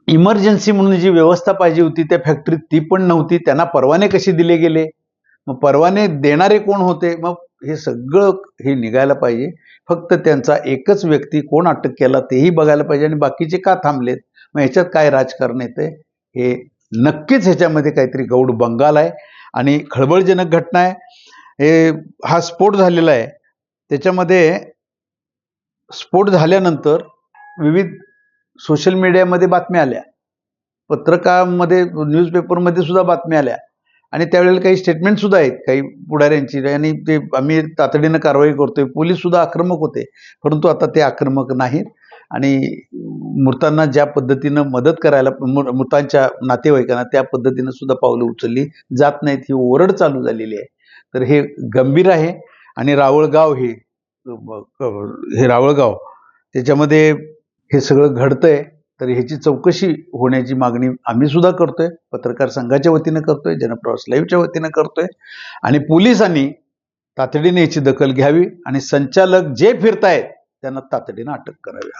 Emergency म्हणून जी व्यवस्था पाहिजे होती त्या फॅक्टरीत ती पण नव्हती. त्यांना परवाने कसे दिले गेले, मग परवाने देणारे कोण होते, मग हे सगळं हे निघायला पाहिजे. फक्त त्यांचा एकच व्यक्ती कोण अटक केला तेही बघायला पाहिजे आणि बाकीचे का थांबलेत, मग ह्याच्यात काय राजकारण येते, हे नक्कीच ह्याच्यामध्ये काहीतरी गौड बंगाल आहे आणि खळबळजनक घटना आहे. हे हा स्फोट झालेला आहे, त्याच्यामध्ये स्फोट झाल्यानंतर विविध सोशल मीडियामध्ये बातम्या आल्या, पत्रकामध्ये न्यूजपेपरमध्ये सुद्धा बातम्या आल्या आणि त्यावेळेला काही स्टेटमेंट सुद्धा आहेत काही पुढाऱ्यांची आणि ते आम्ही तातडीनं कारवाई करतोय, पोलीस सुद्धा आक्रमक होते, परंतु आता ते आक्रमक नाहीत आणि मृतांना ज्या पद्धतीनं मदत करायला मृतांच्या नातेवाईकांना त्या पद्धतीनं सुद्धा पावलं उचलली जात नाहीत, ही ओरड चालू झालेली आहे. तर हे गंभीर आहे आणि रावळगाव हे रावळगाव त्याच्यामध्ये हे सगळं घडतंय, तर ह्याची चौकशी होण्याची मागणी आम्ही सुद्धा करतोय, पत्रकार संघाच्या वतीनं करतोय, जनप्रवास लाईव्हच्या वतीनं करतोय आणि पोलिसांनी तातडीने याची दखल घ्यावी आणि संचालक जे फिरतायत त्यांना तातडीनं अटक करावी.